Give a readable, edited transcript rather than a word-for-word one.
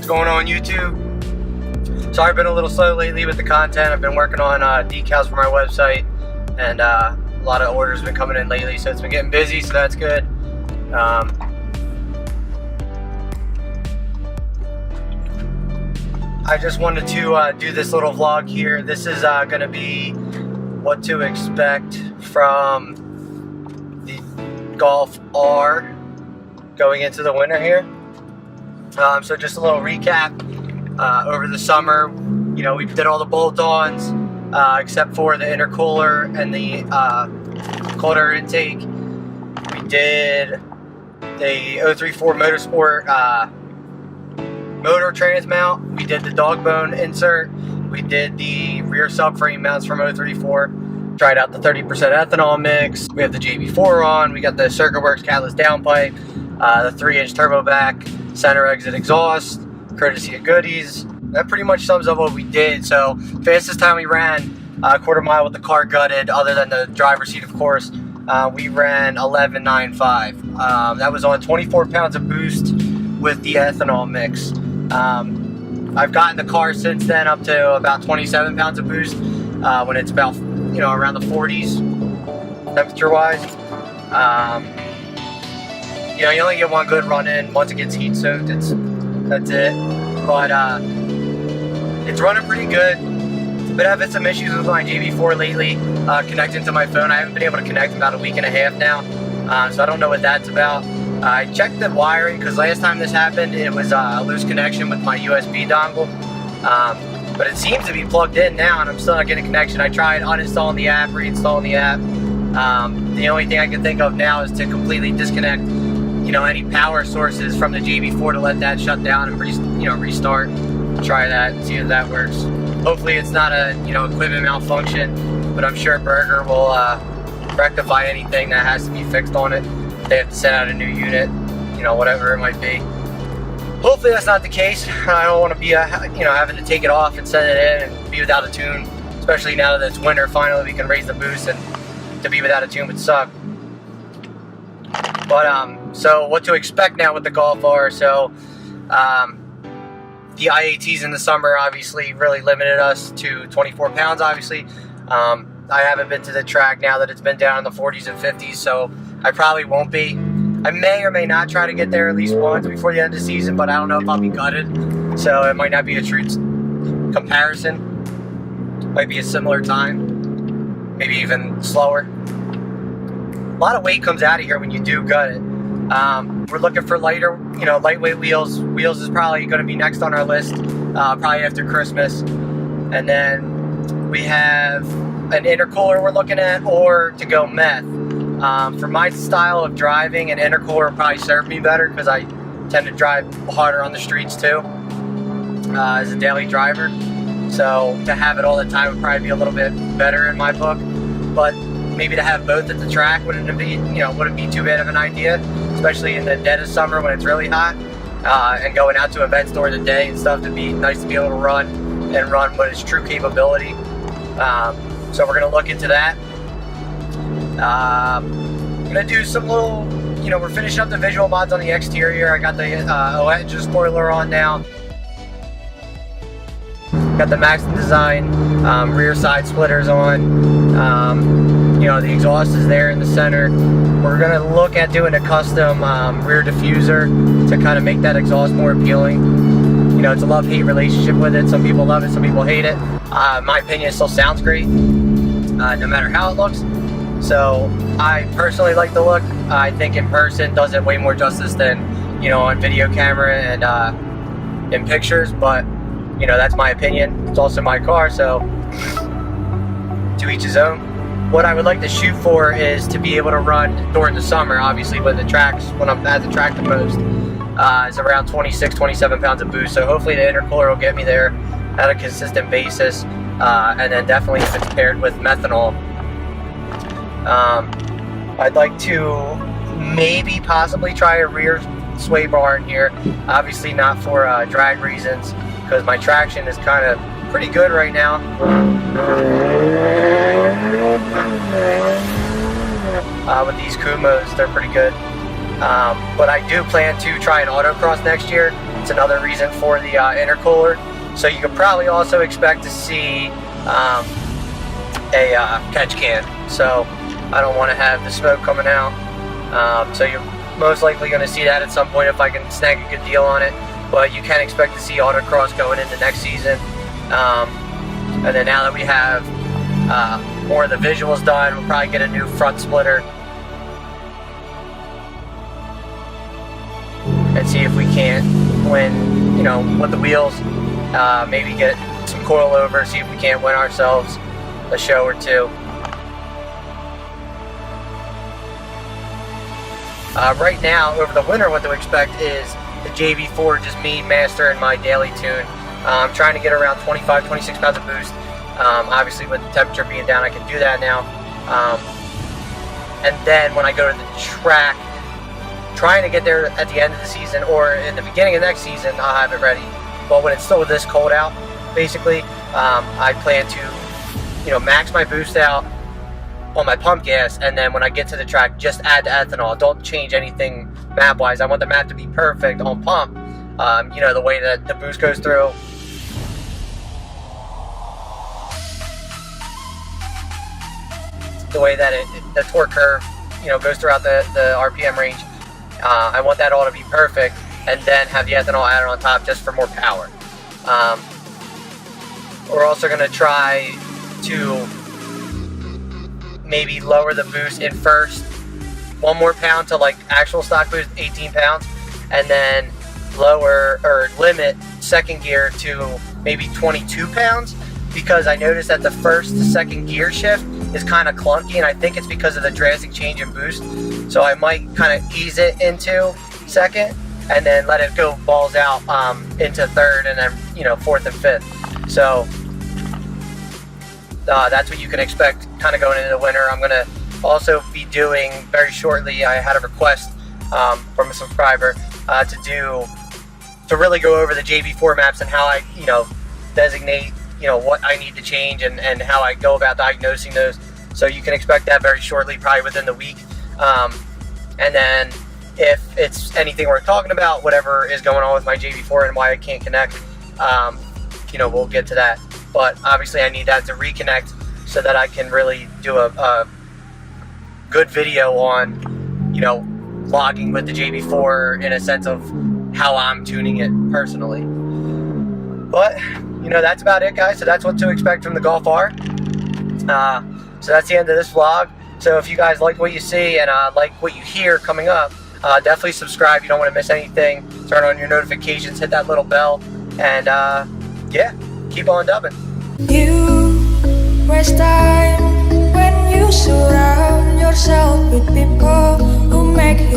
What's going on YouTube? Sorry I've been a little slow lately with the content. I've been working on decals for my website, and a lot of orders have been coming in lately, so it's been getting busy, so that's good. I just wanted to do this little vlog here. This is going to be what to expect from the Golf R going into the winter here. So just a little recap. Over the summer, you know, we did all the bolt-ons except for the intercooler and the cold air intake. We did the 034 Motorsport motor transmount. We did the dog bone insert. We did the rear subframe mounts from 034. Tried out the 30% ethanol mix. We have the JB4 on. We got the Circuit Works catalyst downpipe, the 3-inch turbo back, center exit exhaust, courtesy of Goodies. That pretty much sums up what we did. So fastest time we ran, a quarter mile with the car gutted, other than the driver's seat of course, we ran 11.95. That was on 24 pounds of boost with the ethanol mix. I've gotten the car since then up to about 27 pounds of boost when it's about, you know, around the 40s temperature wise. You know, you only get one good run in. Once it gets heat soaked, that's it. But it's running pretty good. Been having some issues with my JB4 lately, connecting to my phone. I haven't been able to connect in about a week and a half now, so I don't know what that's about. I checked the wiring because last time this happened, it was a loose connection with my USB dongle. But it seems to be plugged in now, and I'm still not getting a connection. I tried uninstalling the app, reinstalling the app. The only thing I can think of now is to completely disconnect, you know, any power sources from the JB4 to let that shut down and restart. Try that and see if that works. Hopefully it's not a, you know, equipment malfunction, but I'm sure Burger will rectify anything that has to be fixed on it. They have to send out a new unit, you know, whatever it might be. Hopefully that's not the case. I don't want to be, you know, having to take it off and send it in and be without a tune, especially now that it's winter. Finally we can raise the boost, and to be without a tune would suck. But so what to expect now with the Golf R? So the IATs in the summer obviously really limited us to 24 pounds. Obviously, I haven't been to the track now that it's been down in the 40s and 50s, so I probably won't be. I may or may not try to get there at least once before the end of the season, but I don't know if I'll be gutted, so it might not be a true comparison. Might be a similar time, maybe even slower. A lot of weight comes out of here when you do gut it. We're looking for lighter, you know, lightweight wheels. Wheels is probably going to be next on our list, probably after Christmas. And then we have an intercooler we're looking at, or to go meth. For my style of driving, an intercooler will probably serve me better because I tend to drive harder on the streets too, as a daily driver. So to have it all the time would probably be a little bit better in my book. But maybe to have both at the track wouldn't be too bad of an idea, especially in the dead of summer when it's really hot, and going out to events during the day and stuff. It'd be nice to be able to run what is true capability. So we're gonna look into that. I'm gonna do some little, you know, we're finishing up the visual mods on the exterior. I got the engine spoiler on now. Got the Maxton Design rear side splitters on. You know, the exhaust is there in the center. We're gonna look at doing a custom rear diffuser to kind of make that exhaust more appealing. You know, it's a love-hate relationship with it. Some people love it, some people hate it. In my opinion, it still sounds great, no matter how it looks. So I personally like the look. I think in person does it way more justice than, you know, on video camera and in pictures. But you know, that's my opinion. It's also my car, so to each his own. What I would like to shoot for is to be able to run during the summer, obviously when I'm at the track the most, is around 26, 27 pounds of boost. So hopefully the intercooler will get me there at a consistent basis, and then definitely if it's paired with methanol. I'd like to maybe possibly try a rear sway bar in here, obviously not for drag reasons, because my traction is kind of pretty good right now. With these Kumos, they're pretty good. But I do plan to try an autocross next year It's another reason for the intercooler. So you could probably also expect to see a catch can. So I don't want to have the smoke coming out. So you're most likely going to see that at some point if I can snag a good deal on it. But you can expect to see autocross going into next season. And then now that we have more of the visuals done, we'll probably get a new front splitter and see if we can't, when, you know, with the wheels, maybe get some coilover, see if we can't win ourselves a show or two. Right now, over the winter, what to expect is the JB4, just me mastering my daily tune. I'm trying to get around 25, 26 pounds of boost. Obviously, with the temperature being down, I can do that now. And then when I go to the track, trying to get there at the end of the season or in the beginning of next season, I'll have it ready. But when it's still this cold out, basically, I plan to, you know, max my boost out on my pump gas, and then when I get to the track, just add the ethanol. Don't change anything map-wise. I want the map to be perfect on pump. You know, the way that the boost goes through. The way that the torque curve, you know, goes throughout the RPM range. I want that all to be perfect, and then have the ethanol added on top just for more power. We're also going to try to maybe lower the boost in first 1 more pound to like actual stock boost 18 pounds, and then lower or limit second gear to maybe 22 pounds, because I noticed that the first to second gear shift is kind of clunky, and I think it's because of the drastic change in boost. So I might kind of ease it into second and then let it go balls out into third, and then, you know, fourth and fifth. So that's what you can expect kind of going into the winter. I'm going to also be doing very shortly, I had a request from a subscriber to really go over the JB4 maps and how I, you know, designate, you know, what I need to change and how I go about diagnosing those. So you can expect that very shortly, probably within the week. And then if it's anything worth talking about, whatever is going on with my JB4 and why I can't connect, you know, we'll get to that. But obviously I need that to reconnect so that I can really do a good video on, you know, logging with the JB4 in a sense of how I'm tuning it personally. But, you know, that's about it, guys. So that's what to expect from the Golf R. So that's the end of this vlog. So if you guys like what you see and like what you hear coming up, definitely subscribe. You don't want to miss anything. Turn on your notifications, hit that little bell, and yeah, keep on dubbing. You waste time when you surround yourself with people who make you